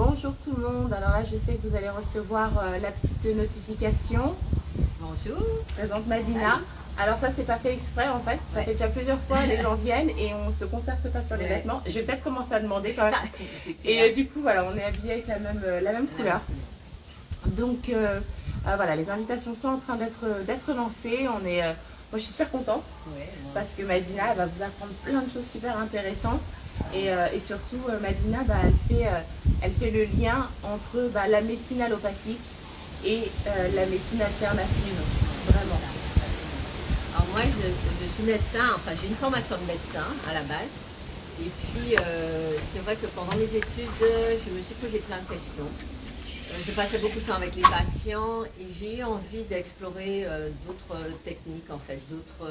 Bonjour tout le monde, alors là je sais que vous allez recevoir la petite notification. Bonjour. Je présente Madina. Alors ça c'est pas fait exprès en fait, ça fait déjà plusieurs fois, les gens viennent et on se concerte pas sur les vêtements. Je vais peut-être commencer à demander quand même. Et du coup voilà, on est habillés avec la même couleur. Donc voilà, les invitations sont en train d'être lancées. Moi je suis super contente parce que Madina elle va vous apprendre plein de choses super intéressantes. Et surtout, Madina, elle fait le lien entre la médecine allopathique et la médecine alternative. Vraiment. Alors moi, je suis médecin, enfin j'ai une formation de médecin à la base. Et puis, c'est vrai que pendant mes études, je me suis posé plein de questions. Je passais beaucoup de temps avec les patients et j'ai eu envie d'explorer d'autres techniques, en fait, d'autres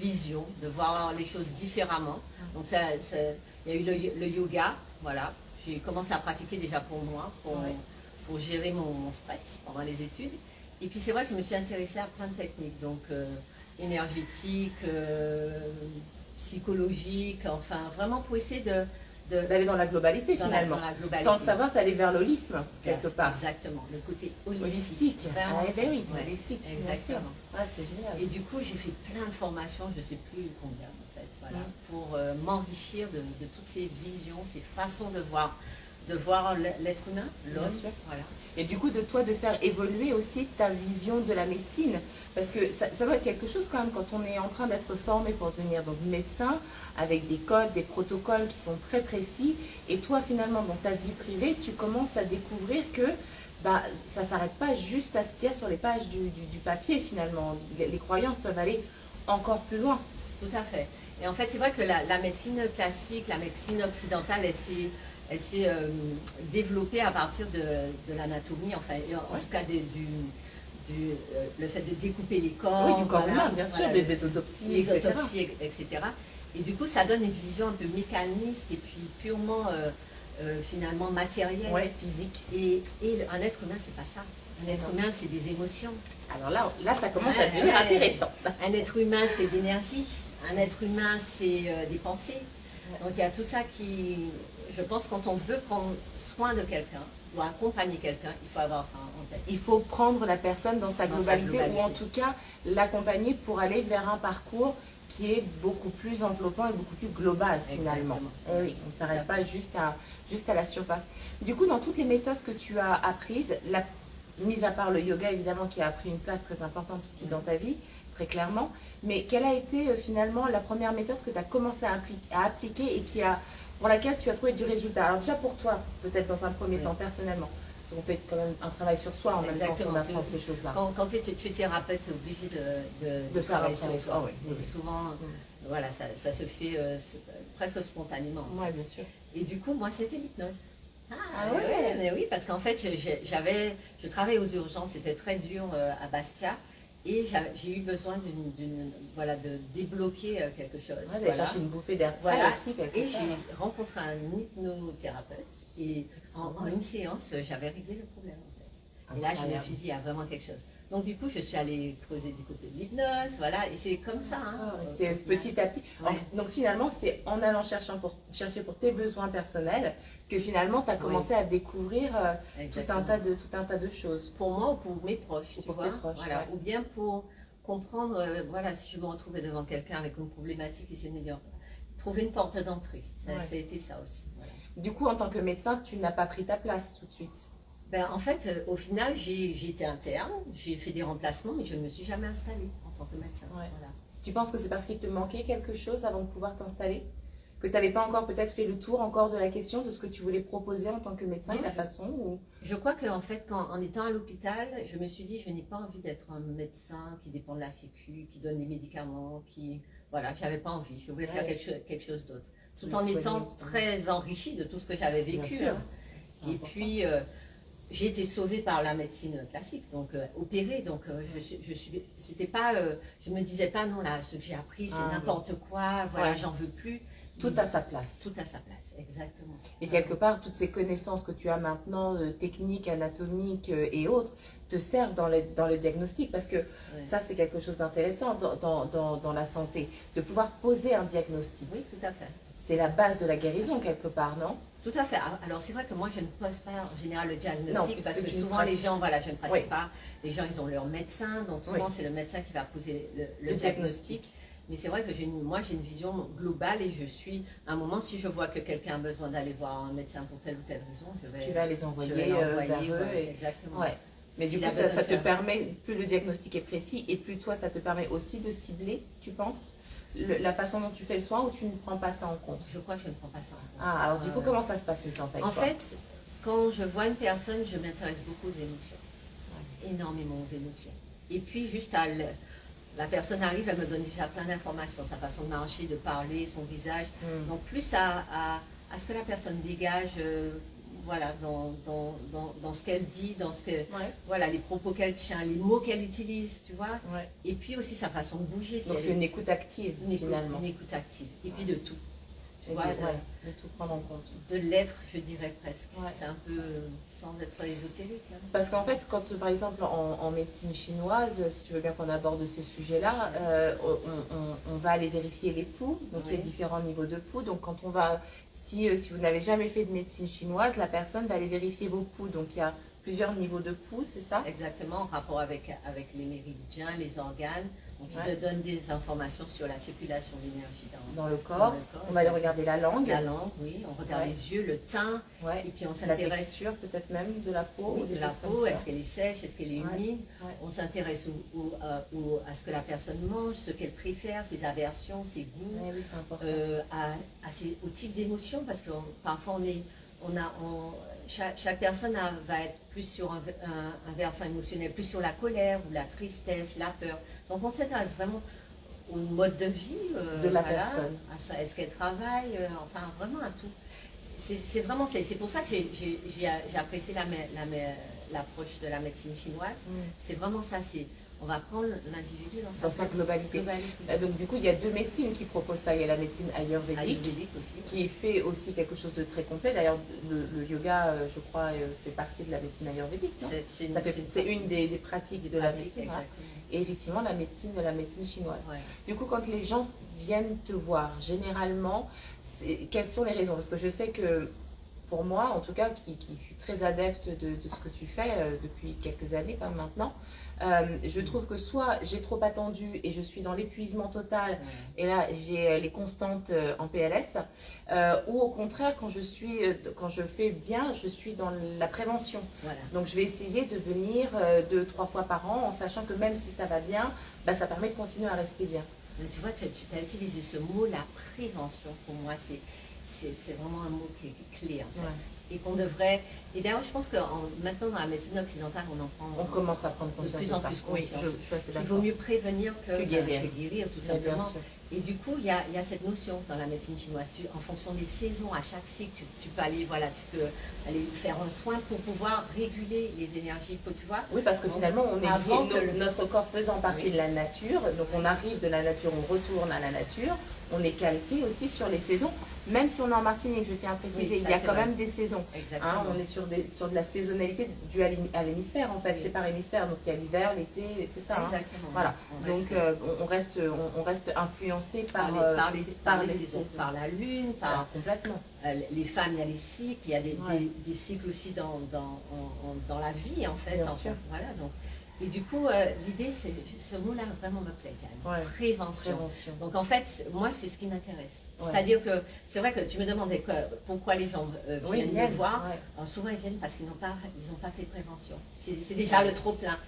visions, de voir les choses différemment. Donc il y a eu le yoga, voilà. J'ai commencé à pratiquer déjà pour moi, pour gérer mon stress pendant les études. Et puis c'est vrai que je me suis intéressée à plein de techniques, donc énergétiques, psychologiques, enfin vraiment pour essayer d'aller dans la globalité finalement. Sans le savoir, d'aller vers l'holisme quelque part. Exactement, le côté holistique. Oui, holistique, exactement. C'est génial. Et du coup, j'ai fait plein de formations, je ne sais plus combien en fait, voilà, pour m'enrichir de toutes ces visions, ces façons de voir l'être humain, l'homme. Voilà. Et du coup, de toi, de faire évoluer aussi ta vision de la médecine. Parce que ça doit être quelque chose quand même quand on est en train d'être formé pour devenir donc médecin, avec des codes, des protocoles qui sont très précis. Et toi, finalement, dans ta vie privée, tu commences à découvrir que ça ne s'arrête pas juste à ce qu'il y a sur les pages du papier, finalement. Les croyances peuvent aller encore plus loin. Tout à fait. Et en fait, c'est vrai que la médecine classique, la médecine occidentale, elle s'est développée à partir de l'anatomie, enfin, en tout cas le fait de découper les corps. Oui, du corps humain, bien sûr, des autopsies, etc. Et du coup, ça donne une vision un peu mécaniste et puis purement, finalement, matérielle. Physique. Et un être humain, c'est pas ça. Un être humain, c'est des émotions. Alors là ça commence à devenir intéressant. Un être humain, c'est de l'énergie. Un être humain, c'est des pensées. Donc il y a tout ça qui, je pense, quand on veut prendre soin de quelqu'un, ou accompagner quelqu'un, il faut avoir ça en tête. Il faut prendre la personne dans sa globalité, ou en tout cas l'accompagner pour aller vers un parcours qui est beaucoup plus enveloppant et beaucoup plus global finalement. Et oui, on ne s'arrête pas juste à la surface. Du coup, dans toutes les méthodes que tu as apprises, mis à part le yoga évidemment qui a pris une place très importante tout de suite dans ta vie, très clairement, mais quelle a été finalement la première méthode que tu as commencé à appliquer et pour laquelle tu as trouvé du résultat? Alors déjà pour toi, peut-être dans un premier temps personnellement, parce qu'on fait quand même un travail sur soi en même temps qu'on apprend ces choses-là. Quand tu es thérapeute, tu es obligé de faire travailler sur soi. Souvent, voilà, ça se fait presque spontanément. Oui, bien sûr. Et du coup, moi, c'était l'hypnose. Mais oui, parce qu'en fait, je travaillais aux urgences, c'était très dur à Bastia. Et j'ai eu besoin de débloquer quelque chose. D'aller chercher une bouffée d'air frais aussi. Et j'ai rencontré un hypnothérapeute et en une séance, j'avais réglé le problème en fait. Et là, je me suis dit, il y a vraiment quelque chose. Donc du coup, je suis allée creuser du côté de l'hypnose, voilà, et c'est comme ça. C'est petit à petit. Donc finalement, c'est en allant chercher pour tes besoins personnels que finalement, tu as commencé à découvrir tout un tas de choses. Pour moi ou pour mes proches, tu vois, voilà. Ou bien pour comprendre, si je me retrouvais devant quelqu'un avec une problématique, essayer de me dire, trouver une porte d'entrée. Ça a été ça aussi. Voilà. Du coup, en tant que médecin, tu n'as pas pris ta place tout de suite? En fait, au final, j'ai été interne, j'ai fait des remplacements, mais je ne me suis jamais installée en tant que médecin. Voilà. Tu penses que c'est parce qu'il te manquait quelque chose avant de pouvoir t'installer? Que tu n'avais pas encore peut-être fait le tour encore de la question de ce que tu voulais proposer en tant que médecin et la façon où... Je crois qu'en fait, en étant à l'hôpital, je me suis dit, je n'ai pas envie d'être un médecin qui dépend de la sécu, qui donne des médicaments, Voilà, j'avais pas envie, je voulais faire quelque chose d'autre. Tout en étant très enrichie de tout ce que j'avais vécu. Et puis, j'ai été sauvée par la médecine classique, donc opérée, donc c'était pas, je me disais pas, non, là, ce que j'ai appris, c'est n'importe quoi, voilà, j'en veux plus. Tout à sa place. Tout à sa place, exactement. Et quelque part, toutes ces connaissances que tu as maintenant, techniques, anatomiques et autres, te servent dans le diagnostic. Parce que ça, c'est quelque chose d'intéressant dans la santé. De pouvoir poser un diagnostic. Oui, tout à fait. C'est la base de la guérison, quelque part, non? Tout à fait. Alors c'est vrai que moi je ne pose pas en général le diagnostic non, parce que souvent les gens, voilà, je ne pratique pas, les gens ils ont leur médecin, donc souvent c'est le médecin qui va poser le diagnostic. Mais c'est vrai que moi j'ai une vision globale et je suis, à un moment, si je vois que quelqu'un a besoin d'aller voir un médecin pour telle ou telle raison, tu vas les envoyer, vers eux. Exactement. Ouais. Mais du coup, ça te permet, plus le diagnostic est précis et plus toi, ça te permet aussi de cibler, tu penses, la façon dont tu fais le soin, ou tu ne prends pas ça en compte? Je crois que je ne prends pas ça en compte. Ah, alors du coup, comment ça se passe une séance avec toi? En fait, quand je vois une personne, je m'intéresse beaucoup aux émotions. Énormément aux émotions. Et puis, juste la personne arrive, elle me donne déjà plein d'informations, sa façon de marcher, de parler, son visage. Donc, plus à ce que la personne dégage, voilà, dans ce qu'elle dit, dans ce que, voilà, les propos qu'elle tient, les mots qu'elle utilise, tu vois. Et puis aussi sa façon de bouger. Donc c'est une écoute active, finalement. Une écoute active. Et puis de tout. Tu vois, de tout prendre en compte. De l'être, je dirais presque. C'est un peu sans être ésotérique. Hein. Parce qu'en fait, quand par exemple en médecine chinoise, si tu veux bien qu'on aborde ce sujet-là, on va aller vérifier les pouls. Donc il y a différents niveaux de pouls. Donc quand on va, si vous n'avez jamais fait de médecine chinoise, la personne va aller vérifier vos pouls. Donc il y a plusieurs niveaux de pouls, c'est ça? Exactement, en rapport avec les méridiens, les organes. Donc, il te donne des informations sur la circulation d'énergie dans le corps. On va aller regarder la langue. La langue, oui. On regarde les yeux, le teint. Et puis on s'intéresse. La texture peut-être même de la peau. Oui, de la peau, est-ce qu'elle est sèche, est-ce qu'elle est humide. On s'intéresse à ce que la personne mange, ce qu'elle préfère, ses aversions, ses goûts. Oui, c'est important. Au type d'émotion, parce que parfois chaque personne va être plus sur un versant émotionnel, plus sur la colère ou la tristesse, la peur. Donc on s'intéresse vraiment au mode de vie de la personne. Est-ce qu'elle travaille, enfin vraiment à tout. C'est pour ça que j'ai apprécié l'approche de la médecine chinoise. C'est vraiment ça, on va prendre l'individu dans sa globalité. Donc du coup, il y a deux médecines qui proposent ça. Il y a la médecine ayurvédique aussi, qui fait aussi quelque chose de très complet. D'ailleurs, le yoga, je crois, fait partie de la médecine ayurvédique. C'est une des pratiques de la médecine. Et effectivement, la médecine chinoise. Du coup, quand les gens viennent te voir, généralement, quelles sont les raisons? Parce que je sais que, pour moi, en tout cas, qui suis très adepte de ce que tu fais depuis quelques années quand même maintenant, je trouve que soit j'ai trop attendu et je suis dans l'épuisement total, et là j'ai les constantes en PLS, ou au contraire quand je fais bien, je suis dans la prévention. Donc je vais essayer de venir 2-3 fois par an, en sachant que même si ça va bien, ça permet de continuer à rester bien. Mais tu vois, tu as utilisé ce mot, la prévention. Pour moi, c'est vraiment un mot qui est clé en fait. Et qu'on devrait. Et d'ailleurs, je pense que maintenant dans la médecine occidentale, on commence à prendre conscience de plus en plus conscience. Oui, je suis assez d'accord. Il vaut mieux prévenir que guérir, tout simplement. Bien sûr. Et du coup, il y a cette notion dans la médecine chinoise, en fonction des saisons, à chaque cycle, tu peux aller, tu peux aller faire un soin pour pouvoir réguler les énergies, tu vois. Oui, parce que finalement, notre corps faisant partie de la nature, donc on arrive de la nature, on retourne à la nature, on est calqué aussi sur les saisons, même si on est en Martinique, je tiens à préciser, il y a quand même des saisons. Hein, on est sur de la saisonnalité due à l'hémisphère, en fait, c'est par hémisphère, donc il y a l'hiver, l'été, c'est ça. Exactement. Hein. Voilà, donc on reste influencé par les saisons, par la lune, complètement. Les femmes, il y a les cycles, il y a des cycles aussi dans la vie, en fait. Bien sûr. Voilà, donc. Et du coup, l'idée, ce mot-là vraiment me plaît, Diane. Prévention. Donc en fait, moi, c'est ce qui m'intéresse. C'est-à-dire que c'est vrai que tu me demandais pourquoi les gens viennent me voir. Alors, souvent, ils viennent parce qu'ils n'ont pas fait de prévention. C'est déjà le trop-plein.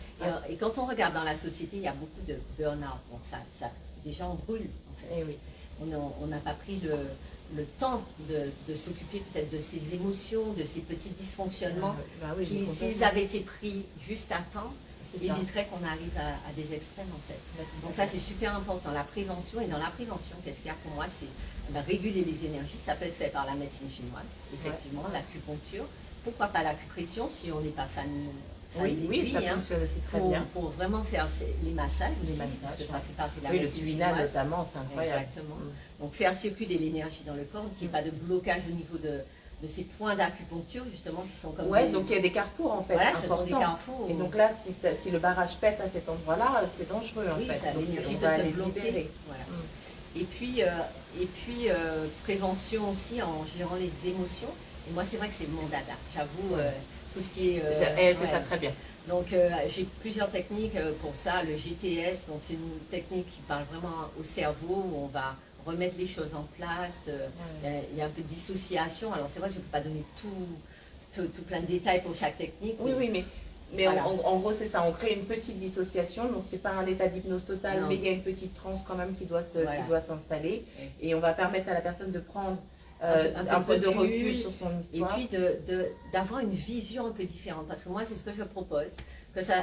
Et quand on regarde dans la société, il y a beaucoup de burn-out. Donc des gens brûlent, en fait. On n'a pas pris le temps de s'occuper peut-être de ces émotions, de ces petits dysfonctionnements qui, s'ils avaient été pris juste à temps, éviterait qu'on arrive à des extrêmes en fait. Donc ça c'est super important, la prévention. Et dans la prévention, qu'est-ce qu'il y a pour moi? C'est réguler les énergies. Ça peut être fait par la médecine chinoise, effectivement, l'acupuncture. Pourquoi pas l'acupression si on n'est pas fan oui, ça fonctionne aussi très bien. Pour vraiment faire les massages aussi, parce que ça fait partie de la médecine chinoise. Le suina notamment, c'est incroyable. Exactement. Donc faire circuler l'énergie dans le corps, qu'il n'y ait pas de blocage au niveau de ces points d'acupuncture justement qui sont comme donc il y a des carrefours en fait, ce sont des carrefours. Et donc là, si le barrage pète à cet endroit-là, c'est dangereux en fait. L'énergie peut se bloquer. Voilà. Et puis prévention aussi en gérant les émotions. Et moi, c'est vrai que c'est mon dada. J'avoue, tout ce qui est... Elle fait ça très bien. Donc, j'ai plusieurs techniques pour ça. Le GTS, donc c'est une technique qui parle vraiment au cerveau, où on va remettre les choses en place. Il y a un peu de dissociation. Alors, c'est vrai que je ne peux pas donner tout plein de détails pour chaque technique. Oui, mais voilà. En gros, c'est ça. On crée une petite dissociation. Donc, ce n'est pas un état d'hypnose totale, mais il y a une petite transe quand même qui doit s'installer. Et on va permettre à la personne de prendre un peu de recul sur son histoire. Et puis d'avoir une vision un peu différente. Parce que moi, c'est ce que je propose. Que ça...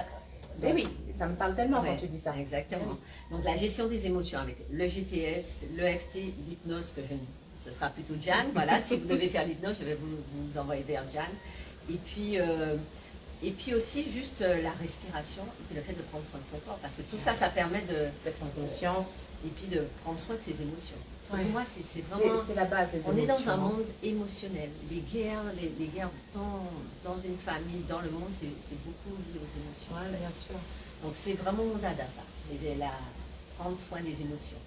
Mais oui, ça me parle tellement quand tu dis ça. Exactement. Donc, la gestion des émotions avec le GTS, l'EFT, l'hypnose, ce sera plutôt Jan. Voilà, si vous devez faire l'hypnose, je vais vous envoyer vers Jan. Et puis aussi juste la respiration et puis le fait de prendre soin de son corps. Parce que tout ça, ça permet d'être en conscience et puis de prendre soin de ses émotions. Pour moi, c'est vraiment... C'est la base, les émotions. On est dans un monde émotionnel. Les guerres dans une famille, dans le monde, c'est beaucoup lié aux émotions. Oui, bien sûr. Donc c'est vraiment mon dada, ça. Prendre soin des émotions.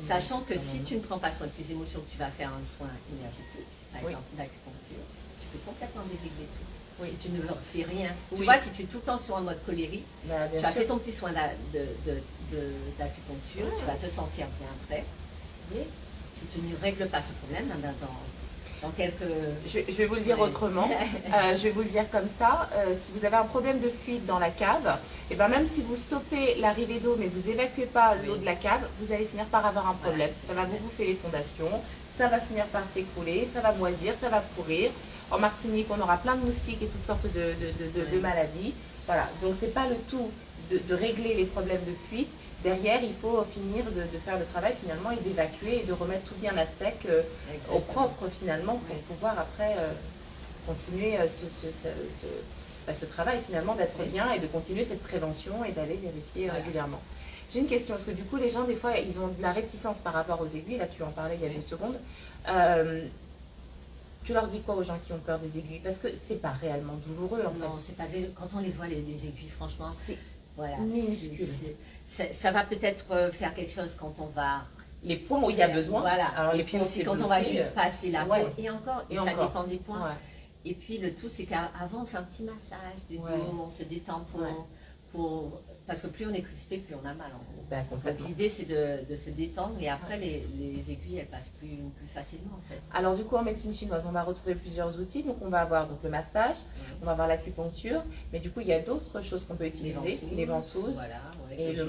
Sachant que si tu ne prends pas soin de tes émotions, tu vas faire un soin énergétique, par exemple l'acupuncture, tu peux complètement dérégler tout. Si tu ne leur fais rien. Tu vois, si tu es tout le temps sur un mode colérique, tu as fait ton petit soin d'acupuncture, tu vas te sentir bien après. Mais si tu ne règles pas ce problème, dans quelques... Je vais vous le dire autrement. Je vais vous le dire comme ça. Si vous avez un problème de fuite dans la cave, et ben même si vous stoppez l'arrivée d'eau, mais vous évacuez pas l'eau de la cave, vous allez finir par avoir un problème. Ça va vous bouffer les fondations, ça va finir par s'écrouler, ça va moisir, ça va pourrir. En Martinique, on aura plein de moustiques et toutes sortes de maladies. Voilà. Donc, ce n'est pas le tout de régler les problèmes de fuite. Derrière, il faut finir de faire le travail finalement et d'évacuer et de remettre tout bien à sec, au propre finalement, pour pouvoir après continuer ce travail finalement d'être bien et de continuer cette prévention et d'aller vérifier régulièrement. J'ai une question, parce que du coup, les gens, des fois, ils ont de la réticence par rapport aux aiguilles. Là, tu en parlais il y a 2 secondes. Tu leur dis quoi aux gens qui ont peur des aiguilles? Parce que c'est pas réellement douloureux en fait. Non, c'est pas quand on les voit les aiguilles, franchement, c'est minuscule. Ça va peut-être faire quelque chose quand on va... Les points où il y a besoin. Voilà. Alors, et puis aussi quand on va juste passer la peau. Et encore, ça dépend des points. Ouais. Et puis le tout, c'est qu'avant on fait un petit massage du dos, on se détend parce que plus on est crispé, plus on a mal en gros. Donc l'idée c'est de se détendre et après les aiguilles elles passent plus facilement en fait. Alors du coup en médecine chinoise on va retrouver plusieurs outils, donc on va avoir le massage, on va avoir l'acupuncture, mais du coup il y a d'autres choses qu'on peut utiliser, les ventouses, et le